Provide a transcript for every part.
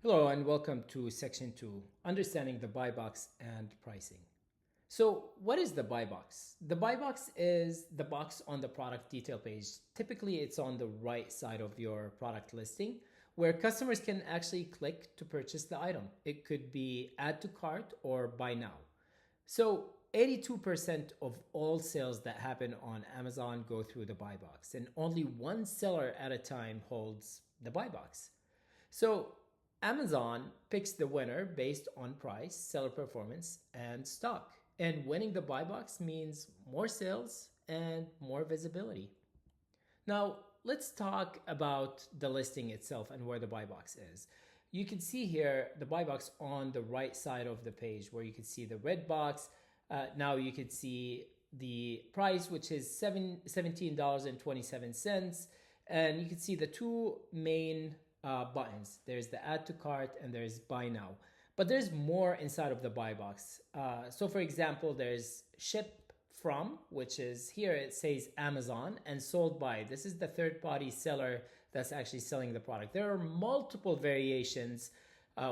Hello and welcome to section 2, understanding the buy box and pricing. So what is the buy box? The buy box is the box on the product detail page. Typically it's on the right side of your product listing where customers can actually click to purchase the item. It could be add to cart or buy now. So 82% of all sales that happen on Amazon go through the buy box, and only one seller at a time holds the buy box. So Amazon picks the winner based on price, seller performance, and stock. And winning the buy box means more sales and more visibility. Now, let's talk about the listing itself and where the buy box is. You can see here the buy box on the right side of the page where you can see the red box. Now you can see the price, which is $17.27. And you can see the two main buttons. There's the add to cart and there's buy now. But there's more inside of the buy box. So for example, there's ship from, which is here it says Amazon, and sold by. This is the third party seller that's actually selling the product. There are multiple variations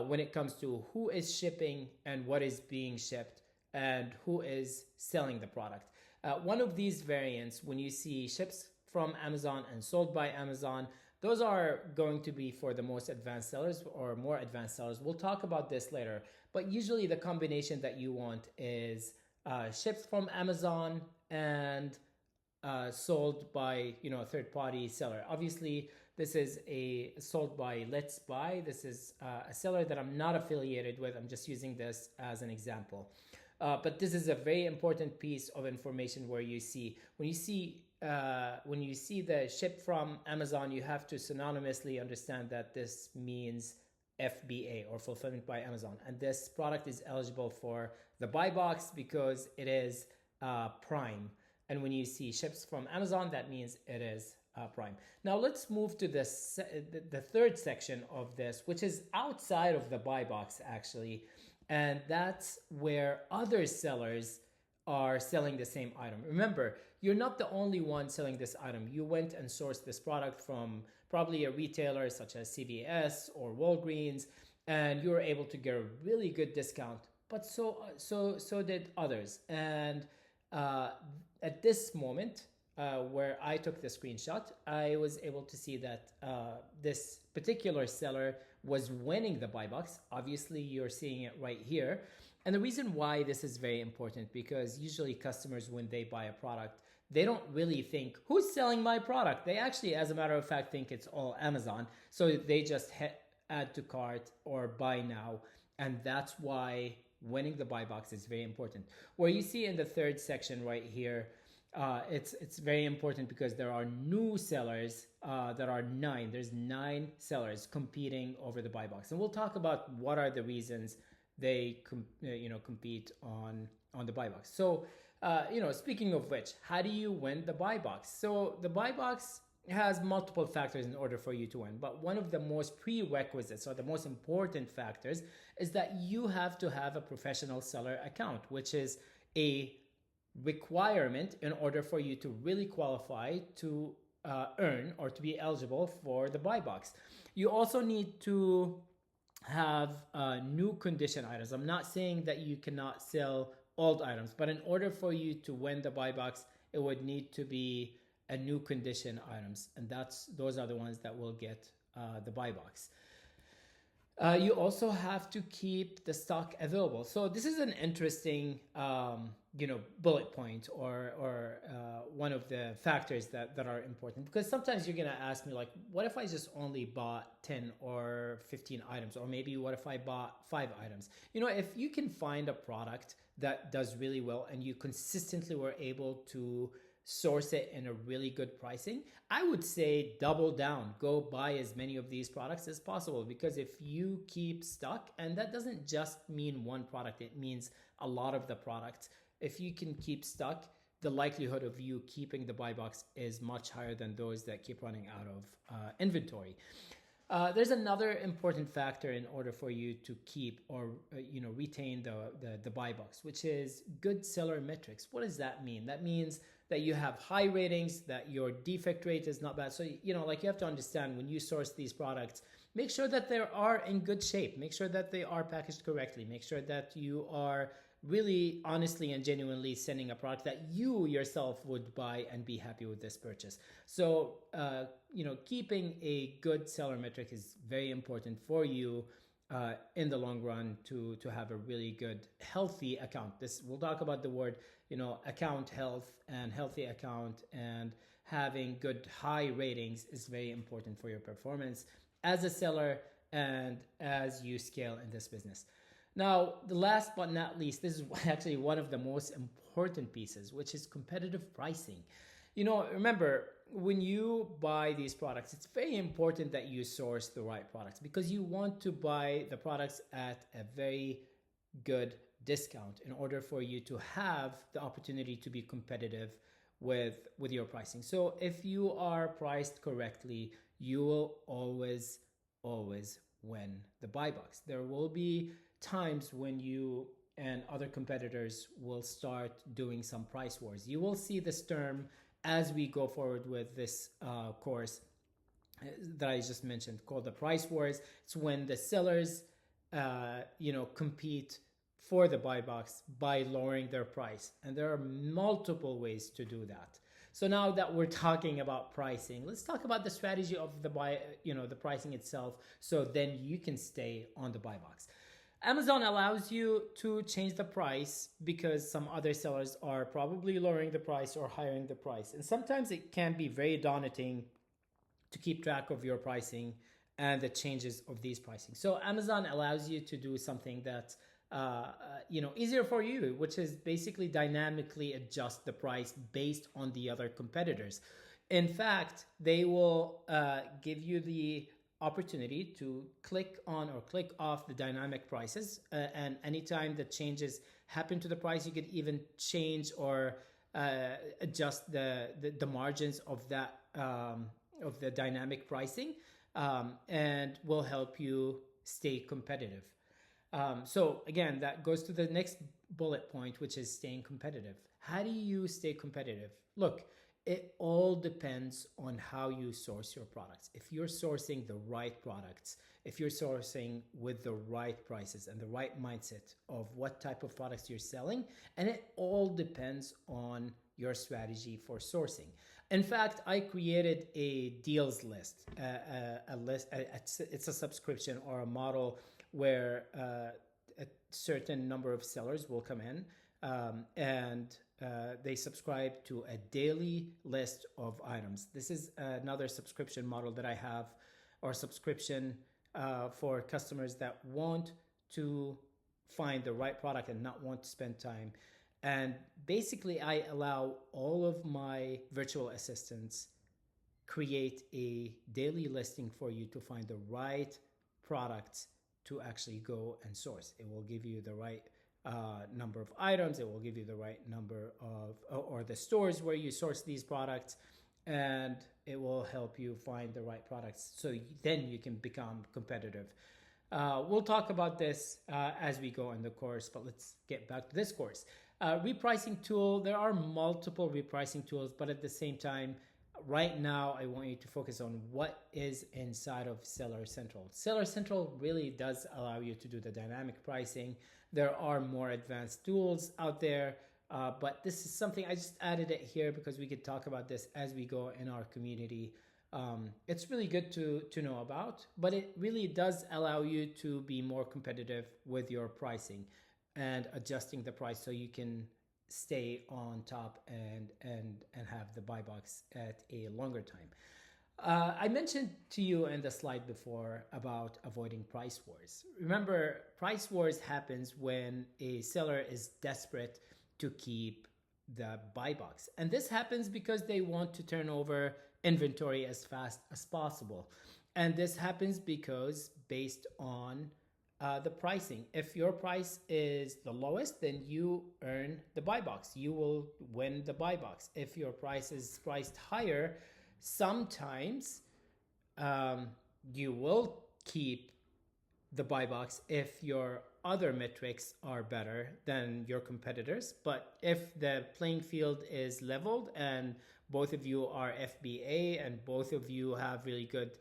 when it comes to who is shipping and what is being shipped and who is selling the product. One of these variants, when you see ships from Amazon and sold by Amazon, those are going to be for the most advanced sellers or more advanced sellers. We'll talk about this later, but usually the combination that you want is shipped from Amazon and sold by a third-party seller. Obviously, this is a sold by Let's Buy. This is a seller that I'm not affiliated with. I'm just using this as an example. But this is a very important piece of information where you see when you see the ship from Amazon, you have to synonymously understand that this means FBA or fulfillment by Amazon. And this product is eligible for the buy box because it is Prime. And when you see ships from Amazon, that means it is Prime. Now let's move to the third section of this, which is outside of the buy box actually. And that's where other sellers are selling the same item. Remember, you're not the only one selling this item. You went and sourced this product from probably a retailer such as CVS or Walgreens, and you were able to get a really good discount. But so did others. And at this moment, where I took the screenshot, I was able to see that this particular seller was winning the buy box. Obviously, you're seeing it right here. And the reason why this is very important, because usually customers, when they buy a product, they don't really think, who's selling my product? They actually, as a matter of fact, think it's all Amazon. So they just add to cart or buy now. And that's why winning the buy box is very important. Where you see in the third section right here, it's very important because there are new sellers that are 9. There's 9 sellers competing over the buy box, and we'll talk about what are the reasons they compete on the buy box. So speaking of which, how do you win the buy box? So the buy box has multiple factors in order for you to win, but one of the most prerequisites or the most important factors is that you have to have a professional seller account, which is a requirement in order for you to really qualify to earn or to be eligible for the buy box. You also need to have new condition items. I'm not saying that you cannot sell old items, but in order for you to win the buy box, it would need to be a new condition items, and those are the ones that will get the buy box. You also have to keep the stock available. So this is an interesting, bullet point or one of the factors that are important, because sometimes you're going to ask me like, what if I just only bought 10 or 15 items? Or maybe what if I bought 5 items? If you can find a product that does really well and you consistently were able to source it in a really good pricing, I would say double down, go buy as many of these products as possible, because if you keep stock, and that doesn't just mean one product, it means a lot of the products. If you can keep stock, the likelihood of you keeping the buy box is much higher than those that keep running out of inventory. There's another important factor in order for you to keep or retain the buy box, which is good seller metrics. What does that mean? That means that you have high ratings, that your defect rate is not bad. So, like you have to understand when you source these products, make sure that they are in good shape, make sure that they are packaged correctly, make sure that you are really honestly and genuinely sending a product that you yourself would buy and be happy with this purchase. So, keeping a good seller metric is very important for you in the long run to have a really good healthy account. This we'll talk about the word account health and healthy account, and having good high ratings is very important for your performance as a seller and as you scale in this business. Now, the last but not least, this is actually one of the most important pieces, which is competitive pricing. Remember, when you buy these products, it's very important that you source the right products, because you want to buy the products at a very good discount in order for you to have the opportunity to be competitive with your pricing. So if you are priced correctly, you will always win the buy box. There will be times when you and other competitors will start doing some price wars. You will see this term as we go forward with this course that I just mentioned, called the price wars. It's when the sellers compete for the buy box by lowering their price, and there are multiple ways to do that. So now that we're talking about pricing, let's talk about the strategy of the the pricing itself, so then you can stay on the buy box. Amazon allows you to change the price because some other sellers are probably lowering the price or hiring the price. And sometimes it can be very daunting to keep track of your pricing and the changes of these pricing. So Amazon allows you to do something that's easier for you, which is basically dynamically adjust the price based on the other competitors. In fact, they will give you the opportunity to click on or click off the dynamic prices, and anytime that changes happen to the price, you could even change or adjust the margins of that of the dynamic pricing, and will help you stay competitive. So again, that goes to the next bullet point, which is staying competitive. How do you stay competitive? Look, it all depends on how you source your products. If you're sourcing the right products, if you're sourcing with the right prices and the right mindset of what type of products you're selling, and it all depends on your strategy for sourcing. In fact, I created a deals list, it's a subscription or a model where a certain number of sellers will come in, and they subscribe to a daily list of items. This is another subscription model that I have, or subscription for customers that want to find the right product and not want to spend time. And basically, I allow all of my virtual assistants create a daily listing for you to find the right products to actually go and source. It will give you the right number of items. It will give you the right number of, or the stores where you source these products, and it will help you find the right products. So then you can become competitive. We'll talk about this as we go in the course, but let's get back to this course. Repricing tool. There are multiple repricing tools, but at the same time, right now, I want you to focus on what is inside of Seller Central. Seller Central really does allow you to do the dynamic pricing. There are more advanced tools out there, but this is something I just added it here because we could talk about this as we go in our community. It's really good to know about, but it really does allow you to be more competitive with your pricing and adjusting the price so you can stay on top and have the buy box at a longer time. I mentioned to you in the slide before about avoiding price wars. Remember, price wars happens when a seller is desperate to keep the buy box. And this happens because they want to turn over inventory as fast as possible. And this happens because based on the pricing. If your price is the lowest, then you earn the buy box. You will win the buy box. If your price is priced higher, sometimes you will keep the buy box if your other metrics are better than your competitors. But if the playing field is leveled and both of you are FBA and both of you have really good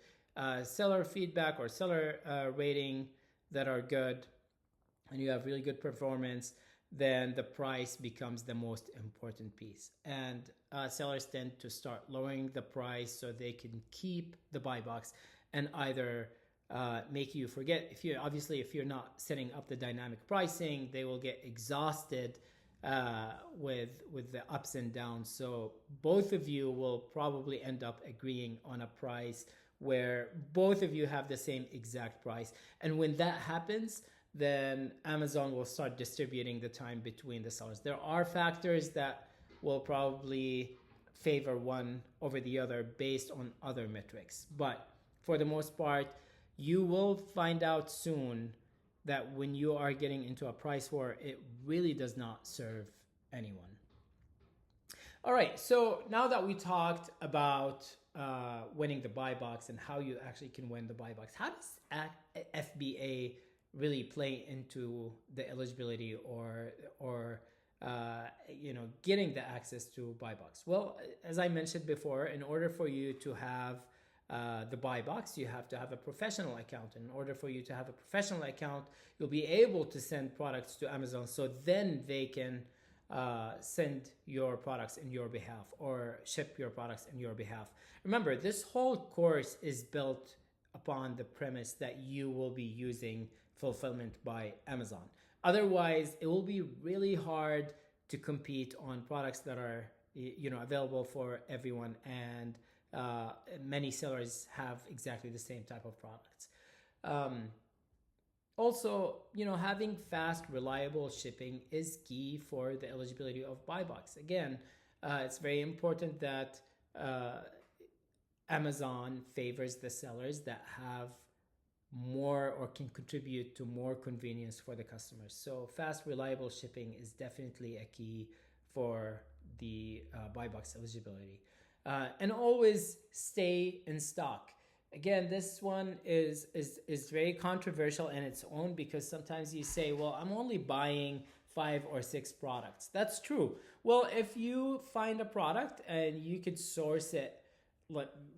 seller feedback or seller rating that are good, and you have really good performance, then the price becomes the most important piece. And sellers tend to start lowering the price so they can keep the buy box and either make you forget. If you're not setting up the dynamic pricing, they will get exhausted with the ups and downs. So both of you will probably end up agreeing on a price where both of you have the same exact price. And when that happens, then Amazon will start distributing the time between the sellers. There are factors that will probably favor one over the other based on other metrics. But for the most part, you will find out soon that when you are getting into a price war, it really does not serve anyone. All right, so now that we talked about winning the buy box and how you actually can win the buy box, how does FBA really play into the eligibility or getting the access to buy box? Well, as I mentioned before, in order for you to have the buy box, you have to have a professional account. In order for you to have a professional account, you'll be able to send products to Amazon, so then they can send your products in your behalf or ship your products in your behalf. Remember, this whole course is built upon the premise that you will be using fulfillment by Amazon. Otherwise, it will be really hard to compete on products that are available for everyone, and many sellers have exactly the same type of products. Also, having fast, reliable shipping is key for the eligibility of buy box. Again, it's very important that Amazon favors the sellers that have more or can contribute to more convenience for the customers. So fast, reliable shipping is definitely a key for the buy box eligibility. And always stay in stock. Again, this one is very controversial in its own, because sometimes you say, well, I'm only buying 5 or 6 products. That's true. Well, if you find a product and you could source it,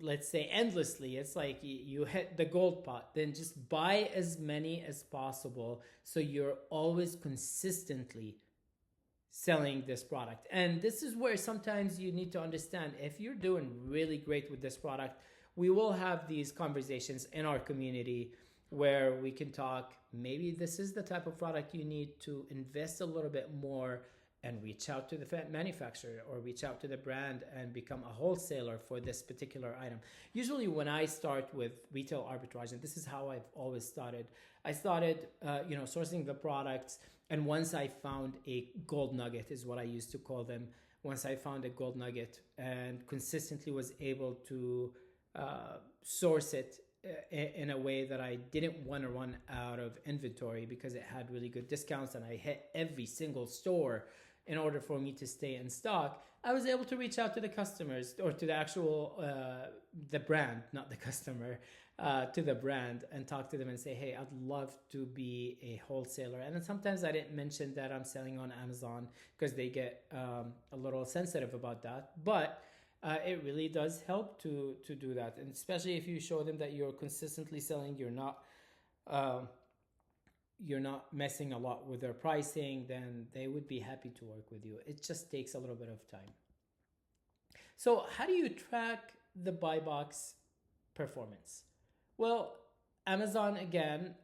let's say endlessly, it's like you hit the gold pot, then just buy as many as possible so you're always consistently selling this product. And this is where sometimes you need to understand, if you're doing really great with this product, we will have these conversations in our community where we can talk, maybe this is the type of product you need to invest a little bit more and reach out to the manufacturer or reach out to the brand and become a wholesaler for this particular item. Usually when I start with retail arbitrage, and this is how I've always started, I started sourcing the products, and once I found a gold nugget, is what I used to call them, once I found a gold nugget and consistently was able to source it in a way that I didn't want to run out of inventory because it had really good discounts and I hit every single store in order for me to stay in stock, I was able to reach out to the customers, or to the actual, the brand, not the customer, to the brand, and talk to them and say, hey, I'd love to be a wholesaler. And then sometimes I didn't mention that I'm selling on Amazon because they get a little sensitive about that. But it really does help to do that. And especially if you show them that you're consistently selling, you're not messing a lot with their pricing, then they would be happy to work with you. It just takes a little bit of time. So how do you track the buy box performance? Well, Amazon, again,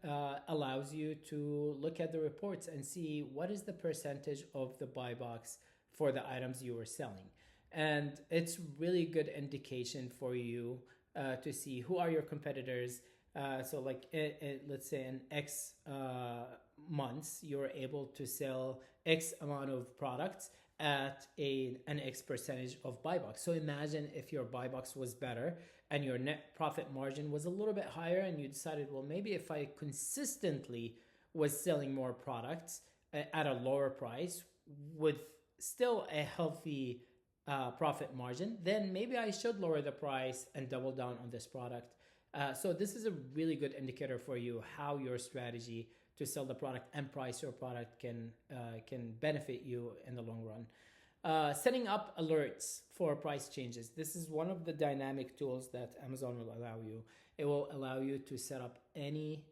allows you to look at the reports and see what is the percentage of the buy box for the items you are selling. And it's really good indication for you to see who are your competitors. So like let's say in X months, you're able to sell X amount of products at an X percentage of buy box. So imagine if your buy box was better and your net profit margin was a little bit higher, and you decided, well, maybe if I consistently was selling more products at a lower price with still a healthy profit margin, then maybe I should lower the price and double down on this product. So this is a really good indicator for you how your strategy to sell the product and price your product can benefit you in the long run. Setting up alerts for price changes. This is one of the dynamic tools that Amazon will allow you. It will allow you to set up any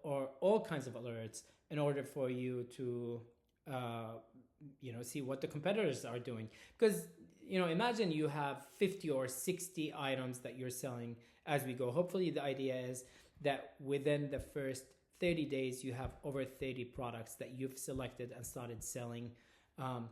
or all kinds of alerts in order for you to see what the competitors are doing. Because imagine you have 50 or 60 items that you're selling as we go. Hopefully the idea is that within the first 30 days you have over 30 products that you've selected and started selling.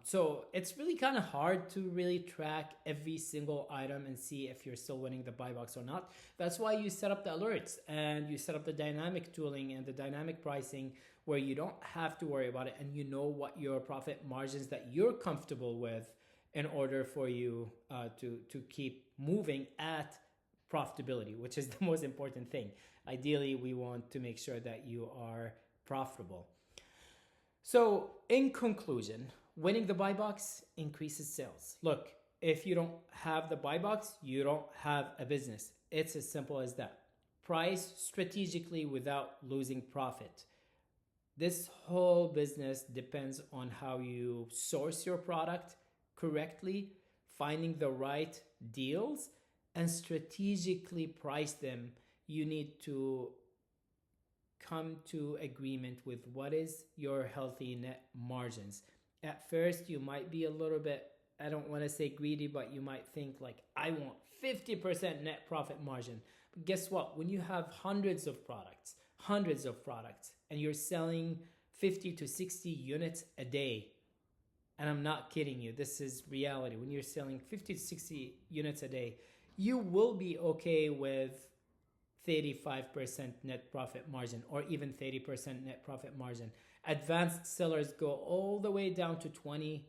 So it's really kind of hard to really track every single item and see if you're still winning the buy box or not. That's why you set up the alerts and you set up the dynamic tooling and the dynamic pricing, where you don't have to worry about it, and you know what your profit margins that you're comfortable with in order for you to keep moving at profitability, which is the most important thing. Ideally, we want to make sure that you are profitable. So in conclusion, winning the buy box increases sales. Look, if you don't have the buy box, you don't have a business. It's as simple as that. Price strategically without losing profit. This whole business depends on how you source your product correctly, finding the right deals, and strategically price them. You need to come to agreement with what is your healthy net margins. At first, you might be a little bit, I don't want to say greedy, but you might think like, I want 50% net profit margin. But guess what? When you have hundreds of products, and you're selling 50 to 60 units a day, and I'm not kidding you, this is reality. When you're selling 50 to 60 units a day, you will be okay with 35% net profit margin or even 30% net profit margin. Advanced sellers go all the way down to 20%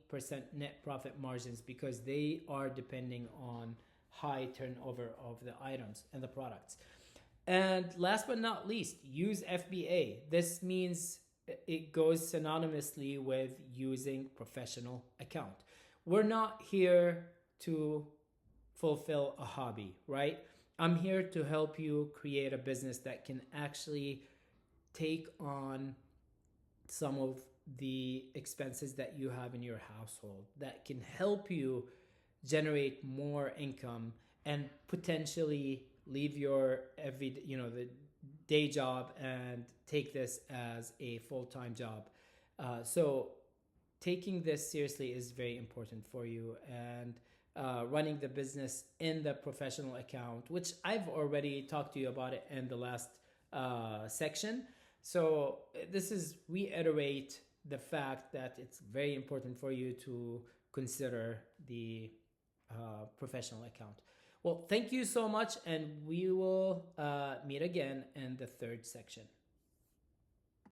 net profit margins because they are depending on high turnover of the items and the products. And last but not least, use FBA. This means it goes synonymously with using professional account. We're not here to fulfill a hobby, right? I'm here to help you create a business that can actually take on some of the expenses that you have in your household, that can help you generate more income and potentially leave your the day job and take this as a full-time job. So taking this seriously is very important for you, and running the business in the professional account, which I've already talked to you about it in the last section. So this is reiterate the fact that it's very important for you to consider the professional account. Well, thank you so much, and we will meet again in the third section.